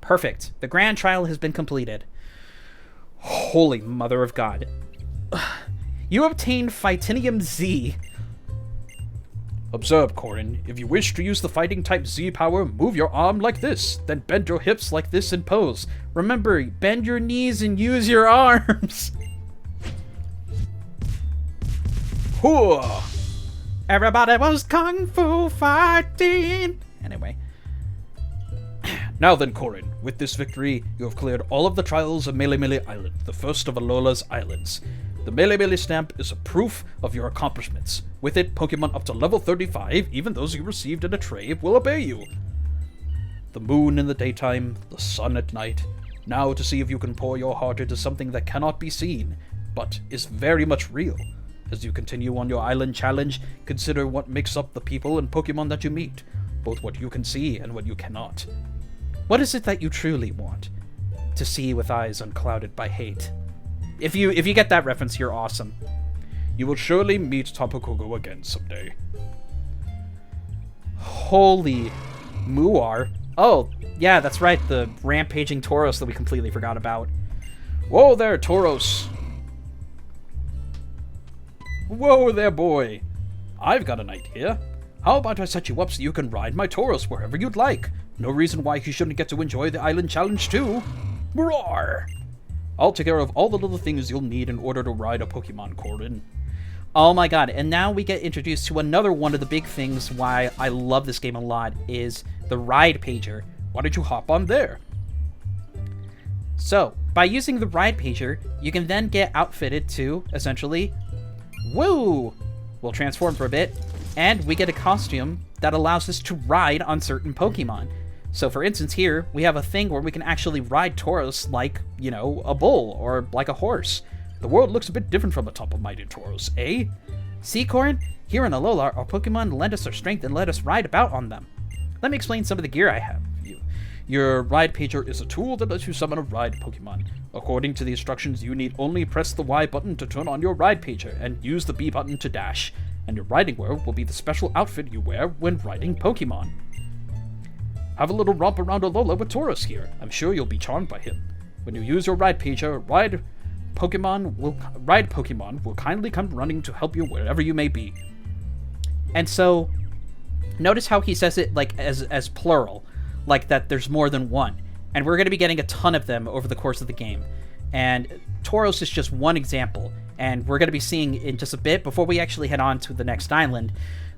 Perfect. The grand trial has been completed. Holy mother of God. You obtained Phytinium Z. Observe, Corin. If you wish to use the fighting type Z power, move your arm like this, then bend your hips like this and pose. Remember, bend your knees and use your arms. Hooah! Everybody was kung fu fighting. Anyway. Now then, Corin, with this victory, you have cleared all of the trials of Mele Mele Island, the first of Alola's islands. The Mele Mele stamp is a proof of your accomplishments. With it, Pokemon up to level 35, even those you received in a tray, will obey you. The moon in the daytime, the sun at night. Now to see if you can pour your heart into something that cannot be seen, but is very much real. As you continue on your island challenge, consider what makes up the people and Pokemon that you meet, both what you can see and what you cannot. What is it that you truly want? To see with eyes unclouded by hate. If you get that reference, you're awesome. You will surely meet Tapu Koko again someday. Holy Muar. Oh, yeah, that's right, the rampaging Tauros that we completely forgot about. Whoa there, Tauros. Whoa there, boy. I've got an idea. How about I set you up so you can ride my Tauros wherever you'd like? No reason why you shouldn't get to enjoy the island challenge too. Roar! I'll take care of all the little things you'll need in order to ride a Pokemon, Corin. Oh my god, and now we get introduced to another one of the big things why I love this game a lot, is the Ride Pager. Why don't you hop on there? So, by using the Ride Pager, you can then get outfitted to, essentially, woo! We'll transform for a bit, and we get a costume that allows us to ride on certain Pokemon. So for instance here, we have a thing where we can actually ride Tauros like, you know, a bull, or like a horse. The world looks a bit different from atop of mighty Tauros, eh? See, Corin? Here in Alola, our Pokemon lend us their strength and let us ride about on them. Let me explain some of the gear I have for you. Your Ride Pager is a tool that lets you summon a Ride Pokemon. According to the instructions, you need only press the Y button to turn on your Ride Pager, and use the B button to dash. And your riding wear will be the special outfit you wear when riding Pokemon. Have a little romp around Alola with Tauros here. I'm sure you'll be charmed by him. When you use your Ride Pager, Ride Pokemon will kindly come running to help you wherever you may be. And so, notice how he says it like as plural, like that there's more than one. And we're going to be getting a ton of them over the course of the game. And Tauros is just one example. And we're going to be seeing in just a bit, before we actually head on to the next island,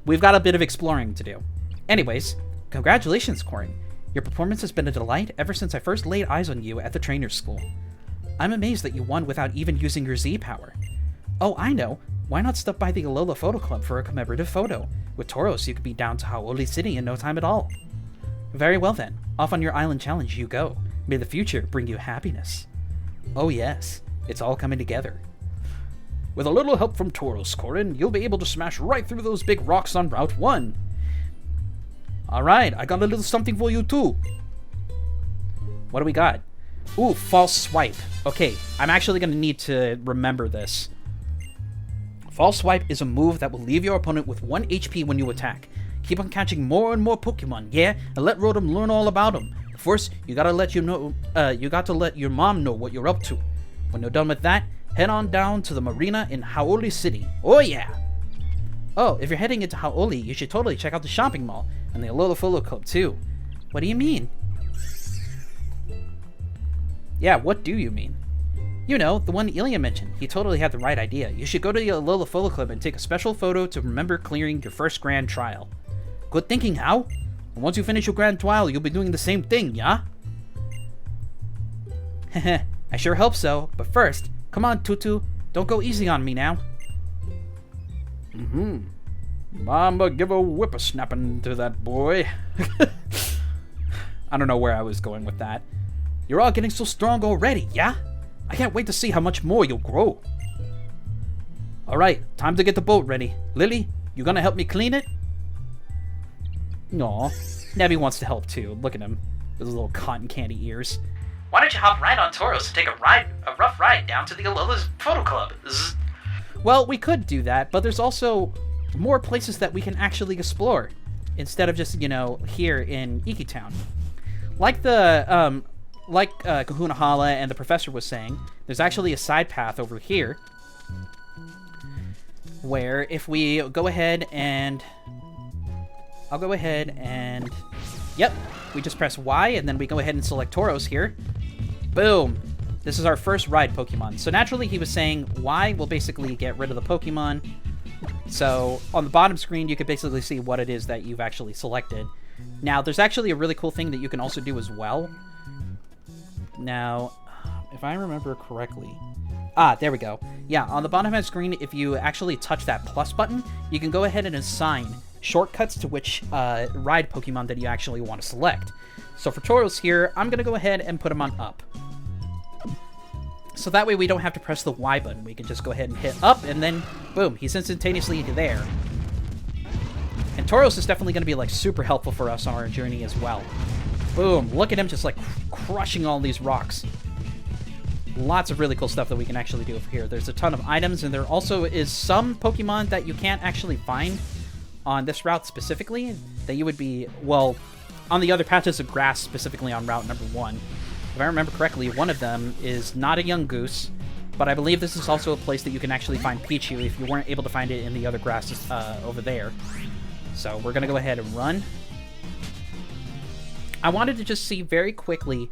we've got a bit of exploring to do. Anyways, congratulations, Corin. Your performance has been a delight ever since I first laid eyes on you at the trainer's school. I'm amazed that you won without even using your Z power. Oh, I know. Why not stop by the Alola Photo Club for a commemorative photo? With Tauros, you could be down to Hau'oli City in no time at all. Very well then. Off on your island challenge you go. May the future bring you happiness. Oh yes, it's all coming together. With a little help from Tauros, Corin, you'll be able to smash right through those big rocks on Route 1. Alright, I got a little something for you too. What do we got? Ooh, false swipe. Okay, I'm actually going to need to remember this. False swipe is a move that will leave your opponent with 1 HP when you attack. Keep on catching more and more Pokemon, yeah? And let Rotom learn all about them. First, you got to let your mom know what you're up to. When you're done with that, head on down to the marina in Hau'oli City. Oh yeah! Oh, if you're heading into Hau'oli, you should totally check out the shopping mall, and the Alola Photo Club too. What do you mean? Yeah, what do you mean? You know, the one Ilya mentioned. He totally had the right idea. You should go to the Alola Photo Club and take a special photo to remember clearing your first grand trial. Good thinking, Hau. And once you finish your grand trial, you'll be doing the same thing, yeah? Heh, I sure hope so. But first, come on, Tutu. Don't go easy on me now. Mama, give a whippersnapping to that boy. I don't know where I was going with that. You're all getting so strong already, yeah? I can't wait to see how much more you'll grow. Alright, time to get the boat ready. Lily, you gonna help me clean it? Aw, Nebby wants to help too. Look at him, with his little cotton candy ears. Why don't you hop right on Tauros and take a rough ride down to the Alola's Photo Club? Zzz. Well, we could do that, but there's also more places that we can actually explore, instead of just, you know, here in Iki Town. Like the like Kahuna Hala and the professor was saying, there's actually a side path over here where if we go ahead and... I'll go ahead and... Yep, we just press Y, and then we go ahead and select Tauros here. Boom! This is our first ride Pokemon. So naturally he was saying Y will basically get rid of the Pokemon. So on the bottom screen, you can basically see what it is that you've actually selected. Now, there's actually a really cool thing that you can also do as well. Now, if I remember correctly... Ah, there we go. Yeah, on the bottom of the screen, if you actually touch that plus button, you can go ahead and assign shortcuts to which ride Pokemon that you actually want to select. So for Tauros here, I'm going to go ahead and put him on up. So that way we don't have to press the Y button. We can just go ahead and hit up, and then, boom, he's instantaneously there. And Tauros is definitely going to be, like, super helpful for us on our journey as well. Boom, look at him just, like, crushing all these rocks. Lots of really cool stuff that we can actually do over here. There's a ton of items, and there also is some Pokemon that you can't actually find on this route specifically, that you would be, well, on the other patches of grass, specifically on route number 1. If I remember correctly, one of them is not a young goose, but I believe this is also a place that you can actually find Pichu if you weren't able to find it in the other grasses over there. So we're going to go ahead and run. I wanted to just see very quickly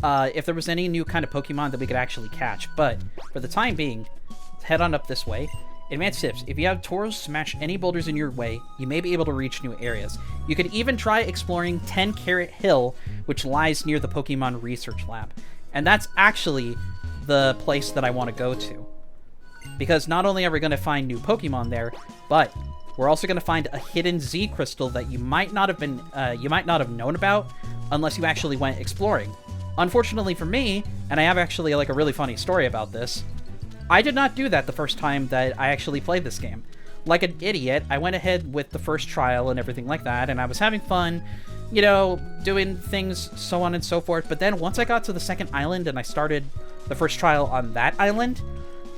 if there was any new kind of Pokemon that we could actually catch, but for the time being, let's head on up this way. Advanced tips: if you have Tauros smash any boulders in your way, you may be able to reach new areas. You could even try exploring 10 Carat Hill, which lies near the Pokemon Research Lab. And that's actually the place that I want to go to. Because not only are we going to find new Pokemon there, but we're also going to find a hidden Z crystal that you might not have known about unless you actually went exploring. Unfortunately for me, and I have actually like a really funny story about this, I did not do that the first time that I actually played this game. Like an idiot, I went ahead with the first trial and everything like that, and I was having fun, you know, doing things, so on and so forth. But then once I got to the second island and I started the first trial on that island,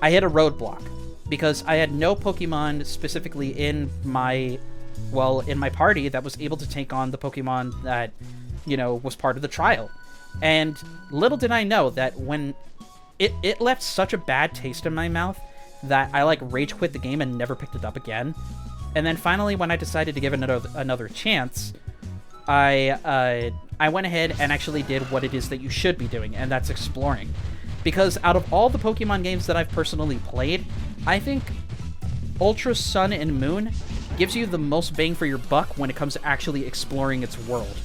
I hit a roadblock because I had no Pokemon specifically in my party that was able to take on the Pokemon that, you know, was part of the trial. And little did I know that when it left such a bad taste in my mouth that I like rage quit the game and never picked it up again. And then finally, when I decided to give it another chance, I went ahead and actually did what it is that you should be doing, and that's exploring. Because out of all the Pokemon games that I've personally played, I think Ultra Sun and Moon gives you the most bang for your buck when it comes to actually exploring its world.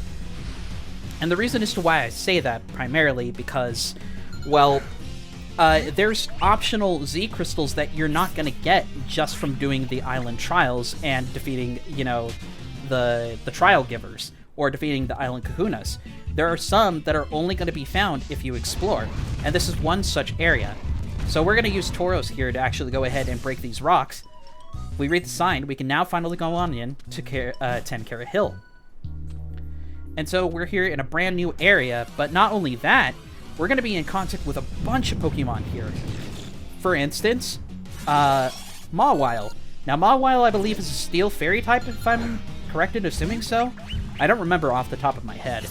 And the reason as to why I say that primarily because, well, there's optional Z crystals that you're not going to get just from doing the island trials and defeating, you know, the trial givers or defeating the island kahunas. There are some that are only going to be found if you explore, and this is one such area. So we're going to use Tauros here to actually go ahead and break these rocks. We read the sign, we can now finally go on in to 10 Carat Hill. And so we're here in a brand new area, but not only that, we're going to be in contact with a bunch of Pokemon here. For instance, Mawile. Now, Mawile, I believe, is a Steel Fairy type, if I'm correct in assuming so. I don't remember off the top of my head.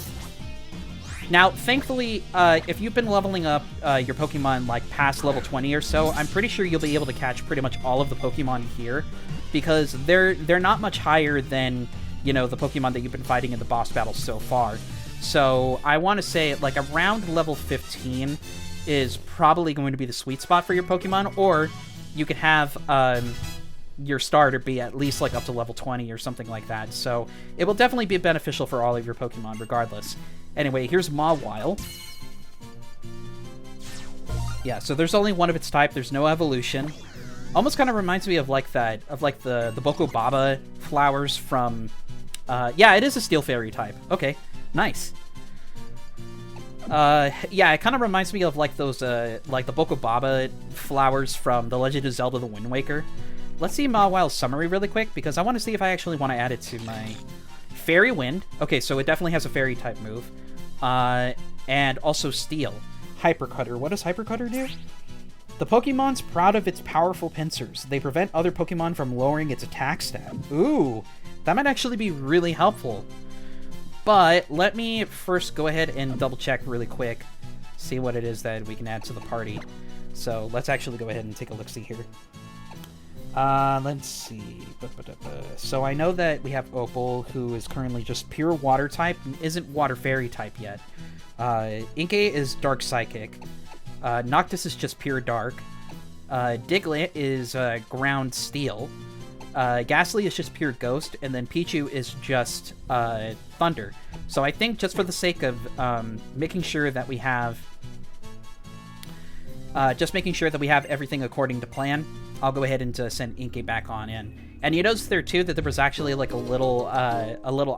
Now, thankfully, if you've been leveling up your Pokemon, like, past level 20 or so, I'm pretty sure you'll be able to catch pretty much all of the Pokemon here, because they're not much higher than, you know, the Pokemon that you've been fighting in the boss battles so far. So I want to say, like, around level 15 is probably going to be the sweet spot for your Pokemon, or you could have your starter be at least, like, up to level 20 or something like that. So it will definitely be beneficial for all of your Pokemon, regardless. Anyway, here's Mawile. Yeah, so there's only one of its type. There's no evolution. Almost kind of reminds me of, like, the Boko Baba flowers from... yeah, it is a Steel Fairy type. Okay. Nice. Yeah, it kind of reminds me of like those, like the Boko Baba flowers from The Legend of Zelda: The Wind Waker. Let's see Mawile's summary really quick, because I want to see if I actually want to add it to my Fairy Wind. Okay, so it definitely has a Fairy type move. And also Steel. Hyper Cutter. What does Hyper Cutter do? The Pokemon's proud of its powerful pincers. They prevent other Pokemon from lowering its attack stat. Ooh, that might actually be really helpful. But let me first go ahead and double check really quick see what it is that we can add to the party. So let's actually go ahead and take a look-see here. Let's see. So I know that we have Opal, who is currently just pure water type and isn't water fairy type yet. Inkay is dark psychic. Noctis is just pure dark. Diglett is ground steel. Ghastly is just pure ghost, and then Pichu is just thunder. So I think just for the sake of making sure that we have everything according to plan, I'll go ahead and send Inkay back on in. And you notice there too that there was actually like a little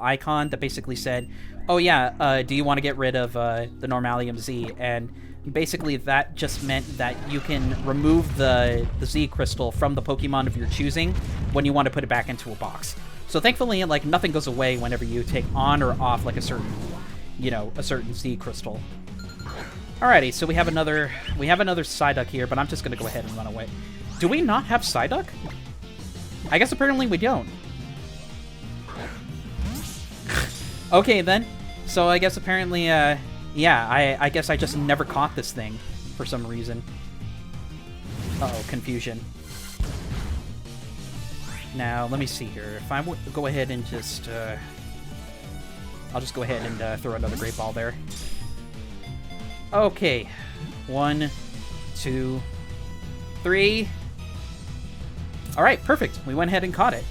icon that basically said, "Oh yeah, do you want to get rid of the Normalium Z?" And basically that just meant that you can remove the Z crystal from the Pokemon of your choosing when you want to put it back into a box. So thankfully, like, nothing goes away whenever you take on or off like a certain Z crystal. Alrighty, so we have another Psyduck here, but I'm just gonna go ahead and run away. Do we not have Psyduck? I guess apparently we don't. Okay then. So I guess apparently, yeah, I guess I just never caught this thing for some reason. Uh-oh, confusion. Now, let me see here. If I go ahead and just, I'll just go ahead and throw another Great Ball there. Okay. 1, 2, 3. Alright, perfect. We went ahead and caught it.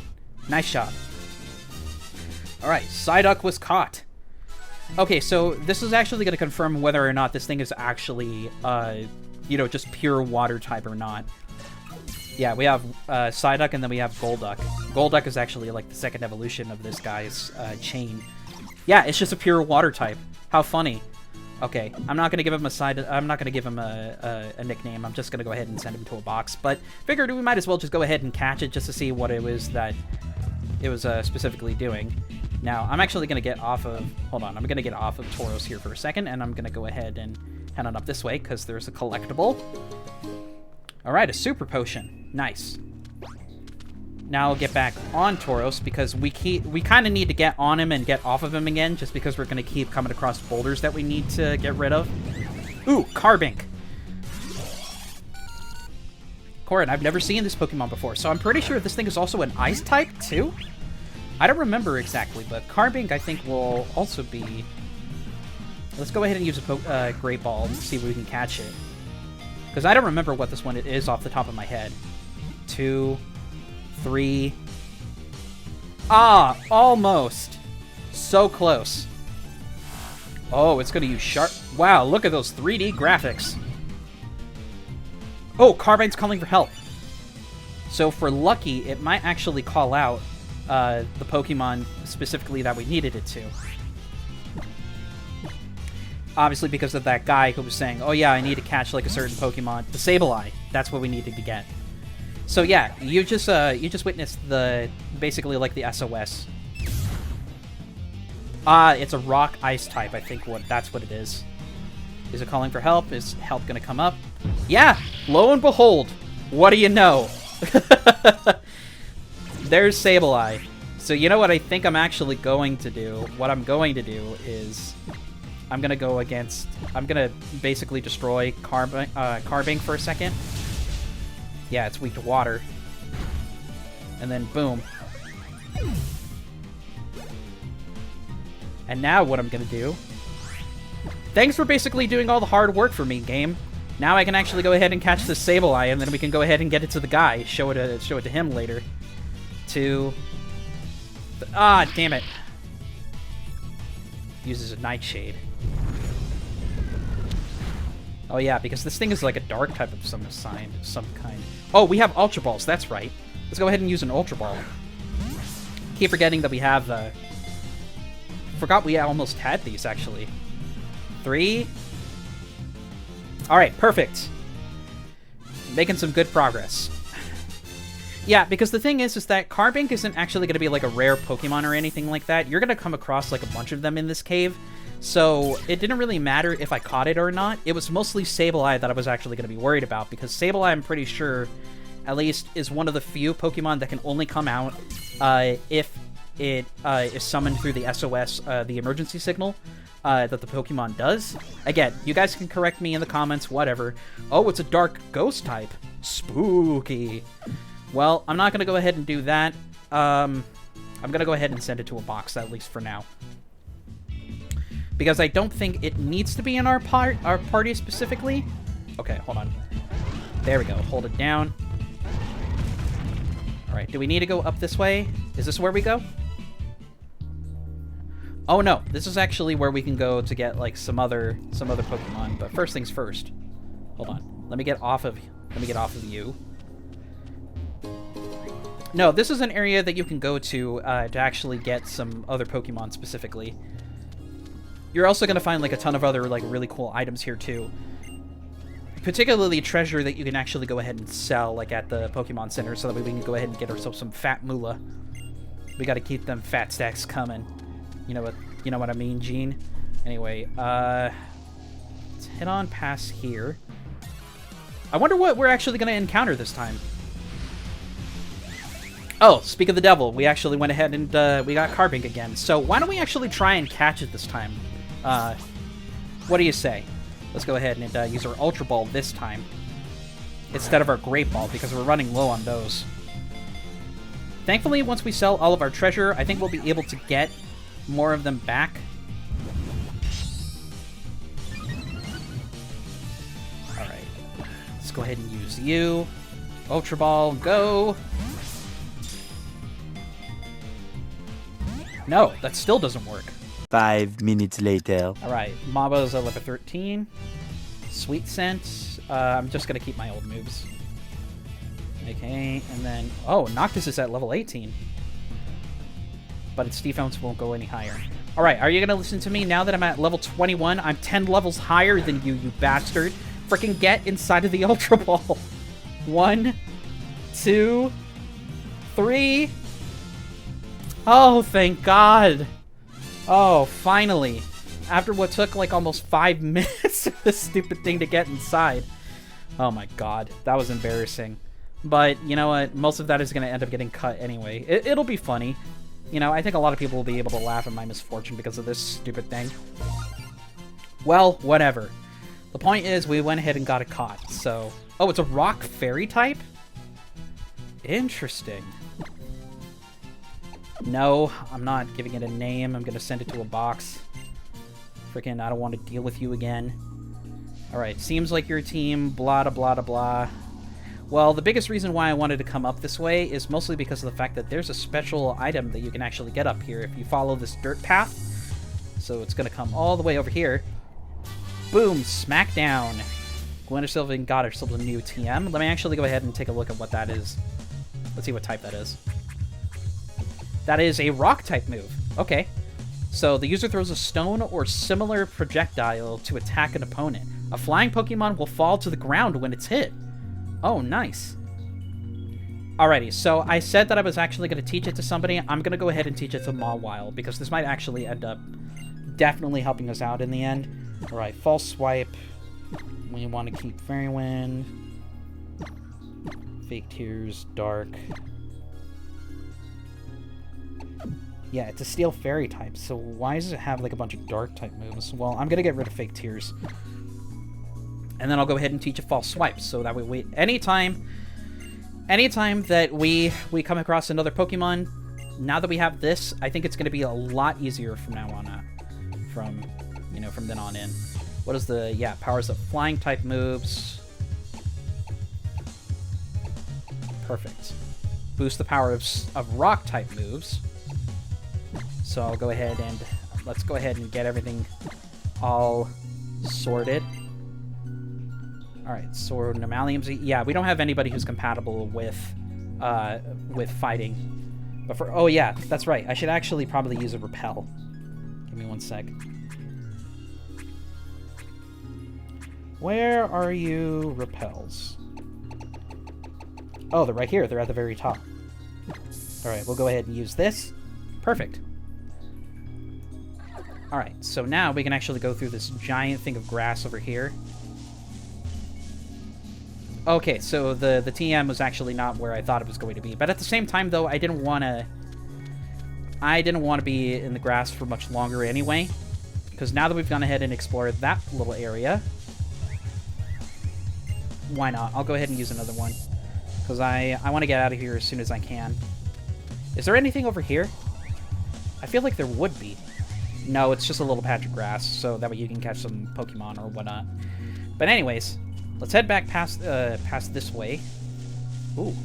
Nice job. Alright, Psyduck was caught. Okay, so this is actually going to confirm whether or not this thing is actually, just pure water type or not. Yeah, we have Psyduck, and then we have Golduck. Golduck is actually like the second evolution of this guy's chain. Yeah, it's just a pure water type. How funny. Okay, I'm not gonna give him a nickname. I'm just gonna go ahead and send him to a box. But figured we might as well just go ahead and catch it just to see what it was that it was specifically doing. Now, I'm actually gonna get off of. Hold on, I'm gonna get off of Tauros here for a second, and I'm gonna go ahead and head on up this way because there's a collectible. All right, a super potion. Nice. Now I'll get back on Tauros because we kind of need to get on him and get off of him again, just because we're going to keep coming across boulders that we need to get rid of. Ooh, Carbink. Corin, I've never seen this Pokemon before, so I'm pretty sure this thing is also an Ice type too? I don't remember exactly, but Carbink I think will also be... Let's go ahead and use a Great Ball and see if we can catch it. Because I don't remember what this one is off the top of my head. 2... 3. Ah, almost. So close. Oh, it's going to use sharp. Wow, look at those 3D graphics. Oh, Carbine's calling for help. So for lucky, it might actually call out the Pokemon specifically that we needed it to. Obviously because of that guy who was saying, oh yeah, I need to catch like a certain Pokemon. The Sableye. That's what we needed to get. So yeah, you just witnessed basically like the SOS. It's a rock ice type, I think that's what it is. Is it calling for help? Is help gonna come up? Yeah! Lo and behold! What do you know? There's Sableye. So you know what I think I'm actually going to do? What I'm going to do is I'm gonna basically destroy Carbink for a second. Yeah, it's weak to water. And then boom. And now what I'm gonna do... Thanks for basically doing all the hard work for me, game. Now I can actually go ahead and catch this Sableye, and then we can go ahead and get it to the guy. Show it to him later. Ah, damn it. Uses a Nightshade. Oh yeah, because this thing is like a dark type of some kind. Oh, we have Ultra Balls, that's right. Let's go ahead and use an Ultra Ball. Keep forgetting that we have, forgot we almost had these, actually. 3. Alright, perfect. Making some good progress. Yeah, because the thing is that Carbink isn't actually going to be like a rare Pokemon or anything like that. You're going to come across like a bunch of them in this cave. So it didn't really matter if I caught it or not. It was mostly Sableye that I was actually going to be worried about, because Sableye, I'm pretty sure, at least, is one of the few Pokemon that can only come out if it is summoned through the SOS, the emergency signal. that the Pokemon does. Again, you guys can correct me in the comments, whatever. Oh, it's a dark ghost type. Spooky. Well, I'm not going to go ahead and do that. I'm going to go ahead and send it to a box, at least for now. Because I don't think it needs to be in our party specifically. Okay, hold on. There we go. Hold it down. Alright, do we need to go up this way? Is this where we go? Oh no, this is actually where we can go to get like some other Pokemon. But first things first. Hold on. Let me get off of you. No, this is an area that you can go to actually get some other Pokemon specifically. You're also going to find like a ton of other like really cool items here too. Particularly treasure that you can actually go ahead and sell like at the Pokemon Center so that we can go ahead and get ourselves some fat moolah. We got to keep them fat stacks coming. You know what I mean, Gene? Anyway, let's head on past here. I wonder what we're actually going to encounter this time. Oh, speak of the devil, we actually went ahead and we got Carbink again. So why don't we actually try and catch it this time? What do you say? Let's go ahead and use our Ultra Ball this time instead of our Great Ball because we're running low on those. Thankfully, once we sell all of our treasure, I think we'll be able to get more of them back. Alright. Let's go ahead and use you. Ultra Ball, go! No, that still doesn't work. 5 minutes later. Alright, Mabo's at level 13. Sweet Scent. I'm just going to keep my old moves. Okay, and then... Oh, Noctis is at level 18. But its defense won't go any higher. Alright, are you going to listen to me now that I'm at level 21? I'm 10 levels higher than you, you bastard. Freaking get inside of the Ultra Ball. 1, 2, 3... Oh, thank God. Oh, finally. After what took like almost 5 minutes of this stupid thing to get inside. Oh my God, that was embarrassing. But you know what? Most of that is going to end up getting cut anyway. It'll be funny. You know, I think a lot of people will be able to laugh at my misfortune because of this stupid thing. Well, whatever. The point is we went ahead and got it caught, so... Oh, it's a rock fairy type? Interesting. No, I'm not giving it a name. I'm going to send it to a box. Freaking, I don't want to deal with you again. Alright, seems like your team, blah, blah, blah, blah. Well, the biggest reason why I wanted to come up this way is mostly because of the fact that there's a special item that you can actually get up here if you follow this dirt path. So it's going to come all the way over here. Boom, smack down. Gwen Sylvan got herself a new TM. Let me actually go ahead and take a look at what that is. Let's see what type that is. That is a rock type move. Okay. So the user throws a stone or similar projectile to attack an opponent. A flying Pokemon will fall to the ground when it's hit. Oh, nice. Alrighty, so I said that I was actually going to teach it to somebody. I'm going to go ahead and teach it to Mawile, because this might actually end up definitely helping us out in the end. Alright, False Swipe. We want to keep Fairy Wind. Fake Tears, Dark. Yeah, it's a Steel Fairy type, so why does it have like a bunch of Dark type moves? Well, I'm going to get rid of Fake Tears. And then I'll go ahead and teach a False Swipe, so that way anytime that we come across another Pokemon, now that we have this, I think it's going to be a lot easier from now on out. From then on in. What is the, yeah, powers of flying type moves. Perfect. Boost the power of rock type moves. So I'll go ahead and, let's go ahead and get everything all sorted. Alright, so Normalium's... Yeah, we don't have anybody who's compatible with fighting. But for... Oh, yeah, that's right. I should actually probably use a Repel. Give me one sec. Where are you, Repels? Oh, they're right here. They're at the very top. Alright, we'll go ahead and use this. Perfect. Alright, so now we can actually go through this giant thing of grass over here. Okay, so the TM was actually not where I thought it was going to be. But at the same time, though, I didn't want to be in the grass for much longer anyway. Because now that we've gone ahead and explored that little area, why not? I'll go ahead and use another one. Because I want to get out of here as soon as I can. Is there anything over here? I feel like there would be. No, it's just a little patch of grass, so that way you can catch some Pokemon or whatnot. But anyways, let's head back past this way. Ooh.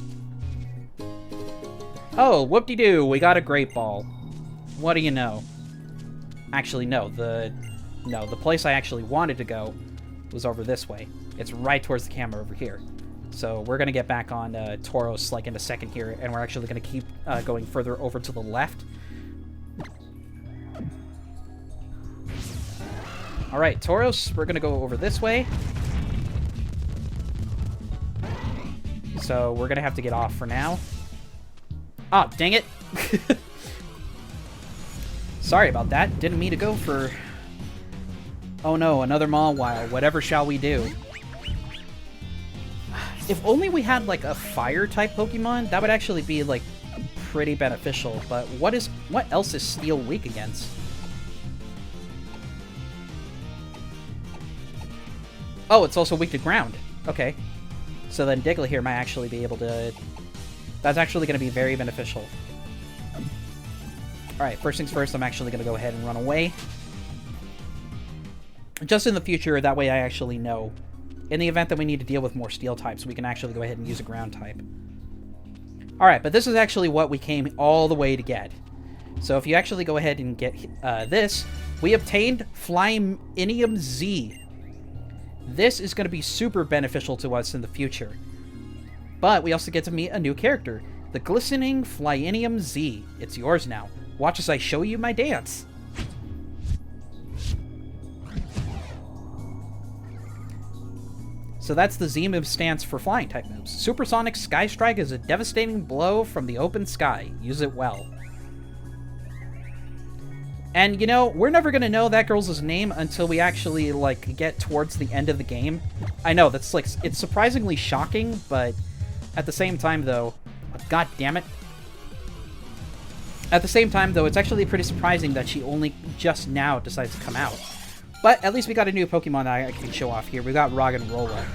Oh, whoop-de-doo, we got a Great Ball. What do you know? Actually, no, the place I actually wanted to go was over this way. It's right towards the camera over here. So we're going to get back on Tauros like in a second here, and we're actually going to keep going further over to the left. Alright, Tauros, we're going to go over this way. So we're going to have to get off for now. Ah, dang it. Sorry about that. Didn't mean to go for... Oh no, another Mawile. Whatever shall we do? If only we had, like, a fire-type Pokemon, that would actually be, like, pretty beneficial. But what else is Steel weak against? Oh, it's also weak to ground. Okay. So then Diglett here might actually be able to... That's actually going to be very beneficial. Alright, first things first, I'm actually going to go ahead and run away. Just in the future, that way I actually know. In the event that we need to deal with more steel types, we can actually go ahead and use a ground type. Alright, but this is actually what we came all the way to get. So if you actually go ahead and get this, we obtained Flyinium Z. This is going to be super beneficial to us in the future. But we also get to meet a new character, the Glistening Flyinium Z. It's yours now. Watch as I show you my dance. So that's the Z move stance for flying type moves. Supersonic Sky Strike is a devastating blow from the open sky. Use it well. And, you know, we're never going to know that girl's name until we actually, like, get towards the end of the game. I know, that's, like, it's surprisingly shocking, but at the same time, though... God damn it. At the same time, though, it's actually pretty surprising that she only just now decides to come out. But at least we got a new Pokemon that I can show off here. We got Roggenrola.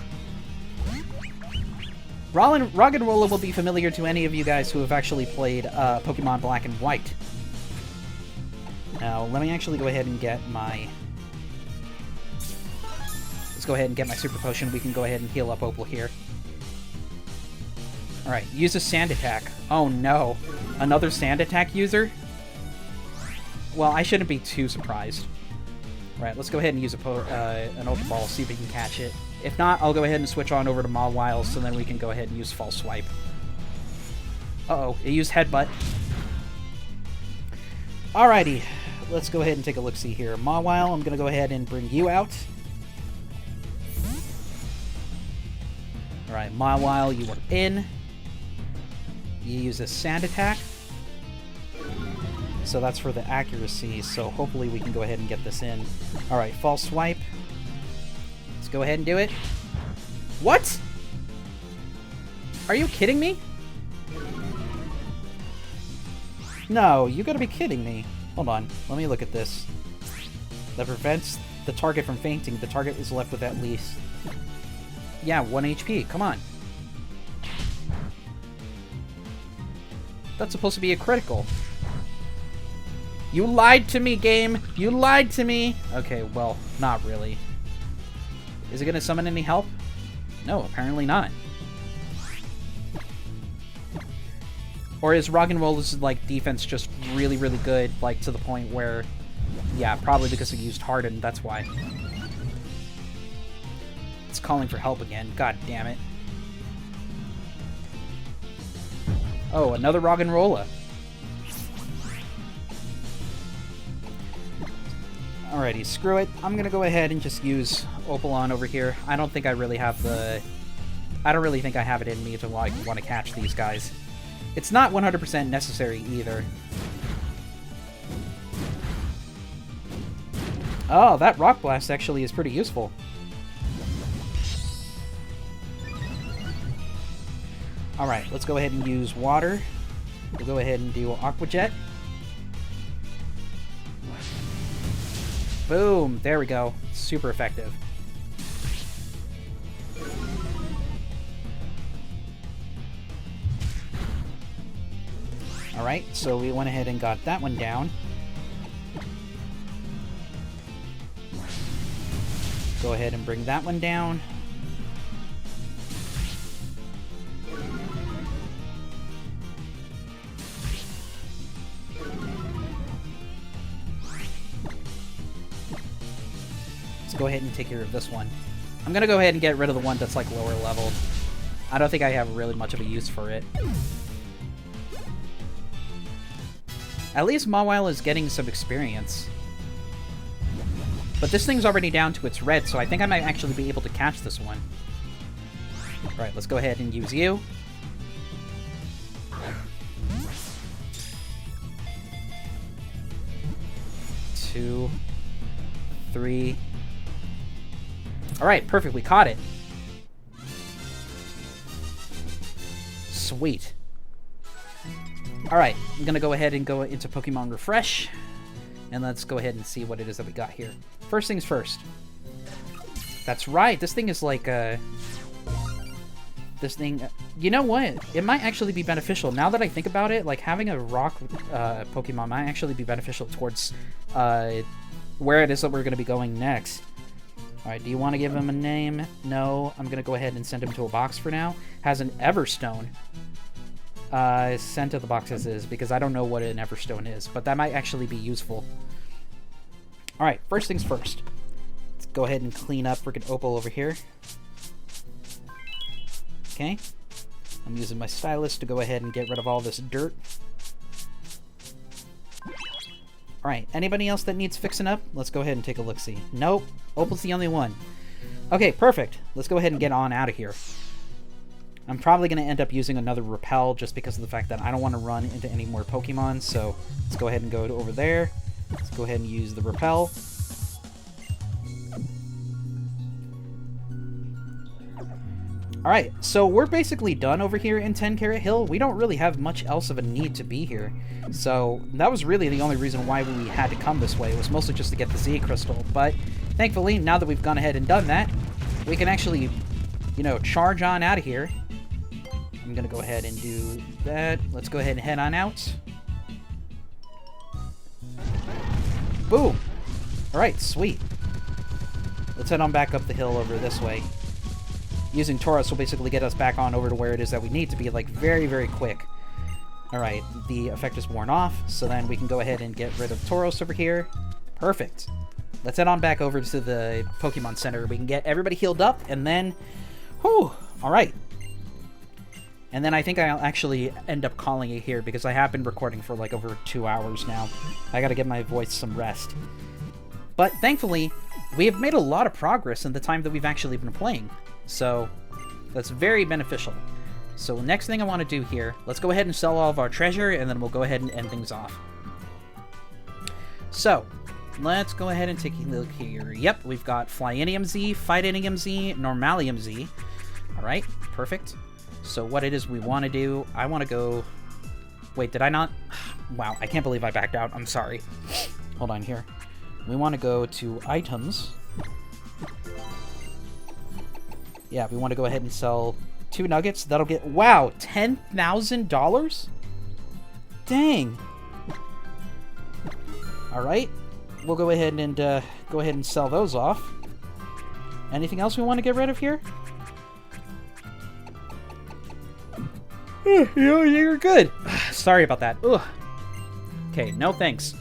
Roggenrola will be familiar to any of you guys who have actually played Pokemon Black and White. Now, let me actually go ahead and get my... Let's go ahead and get my Super Potion. We can go ahead and heal up Opal here. Alright, use a Sand Attack. Oh no. Another Sand Attack user? Well, I shouldn't be too surprised. Alright, let's go ahead and use an Ultra Ball, see if we can catch it. If not, I'll go ahead and switch on over to Mawile, so then we can go ahead and use False Swipe. Uh-oh, it used Headbutt. Alrighty, let's go ahead and take a look-see here. Mawile, I'm going to go ahead and bring you out. Alright, Mawile, you are in. You use a Sand Attack. So that's for the accuracy, so hopefully we can go ahead and get this in. Alright, False Swipe. Let's go ahead and do it. What? Are you kidding me? No, you gotta be kidding me. Hold on, let me look at this. That prevents the target from fainting. The target is left with at least... Yeah, 1 HP, come on. That's supposed to be a critical. You lied to me, game! You lied to me! Okay, well, not really. Is it gonna summon any help? No, apparently not. Or is Roggenrolla's, like, defense just really, really good, like, to the point where... Yeah, probably because it used Harden, that's why. It's calling for help again, god damn it. Oh, another Roggenrola. Alrighty, screw it. I'm gonna go ahead and just use Opalon over here. I don't think I really have the... I don't really think I have it in me to, like, want to catch these guys. It's not 100% necessary either. Oh, that Rock Blast actually is pretty useful. Alright, let's go ahead and use Water. We'll go ahead and do Aqua Jet. Boom. There we go. Super effective. Alright, so we went ahead and got that one down. Go ahead and bring that one down. Let's go ahead and take care of this one. I'm gonna go ahead and get rid of the one that's like lower leveled. I don't think I have really much of a use for it. At least Mawile is getting some experience. But this thing's already down to its red, so I think I might actually be able to catch this one. Alright, let's go ahead and use you. Two, three. Alright, perfect, we caught it. Sweet. Alright, I'm gonna go ahead and go into Pokemon Refresh. And let's go ahead and see what it is that we got here. First things first. That's right, this thing is like, this thing... You know what? It might actually be beneficial. Now that I think about it, like, having a rock Pokemon might actually be beneficial towards where it is that we're going to be going next. Alright, do you want to give him a name? No, I'm going to go ahead and send him to a box for now. Has an Everstone. Send to the box as is, because I don't know what an Everstone is, but that might actually be useful. Alright, first things first. Let's go ahead and clean up freaking Opal over here. Okay. I'm using my stylus to go ahead and get rid of all this dirt. Alright, anybody else that needs fixing up? Let's go ahead and take a look-see. Nope, Opal's the only one. Okay, perfect. Let's go ahead and get on out of here. I'm probably going to end up using another Repel just because of the fact that I don't want to run into any more Pokemon, so let's go ahead and go over there. Let's go ahead and use the Repel. Alright, so we're basically done over here in 10 Carat Hill. We don't really have much else of a need to be here. So that was really the only reason why we had to come this way. It was mostly just to get the Z Crystal. But thankfully, now that we've gone ahead and done that, we can actually, you know, charge on out of here. I'm going to go ahead and do that. Let's go ahead and head on out. Boom! Alright, sweet. Let's head on back up the hill over this way. Using Tauros will basically get us back on over to where it is that we need to be, like, very, very quick. Alright, the effect is worn off, so then we can go ahead and get rid of Tauros over here. Perfect. Let's head on back over to the Pokemon Center. We can get everybody healed up, and then... Whew! Alright. And then I think I'll actually end up calling it here, because I have been recording for, like, over 2 hours now. I gotta give my voice some rest. But, thankfully, we have made a lot of progress in the time that we've actually been playing. So, that's very beneficial. So, next thing I want to do here, let's go ahead and sell all of our treasure, and then we'll go ahead and end things off. So, let's go ahead and take a look here. Yep, we've got Flyinium Z, Fightium Z, Normalium Z. Alright, perfect. So, what it is we want to do, I want to go... Wait, did I not? Wow, I can't believe I backed out. I'm sorry. Hold on here. We want to go to Items... Yeah, we want to go ahead and sell 2 nuggets. That'll get, wow, $10,000? Dang. Alright. We'll go ahead and sell those off. Anything else we want to get rid of here? You're good. Sorry about that. Ugh. Okay, no thanks.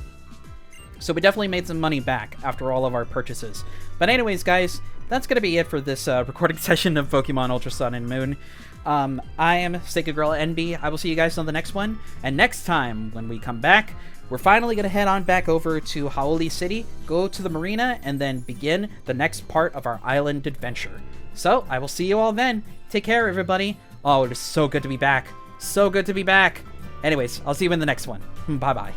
So we definitely made some money back after all of our purchases. But anyways, guys, that's going to be it for this recording session of Pokemon Ultra Sun and Moon. I am Sacred Girl NB. I will see you guys on the next one. And next time, when we come back, we're finally going to head on back over to Hau'oli City, go to the marina, and then begin the next part of our island adventure. So, I will see you all then. Take care, everybody. Oh, it is so good to be back. So good to be back. Anyways, I'll see you in the next one. Bye-bye.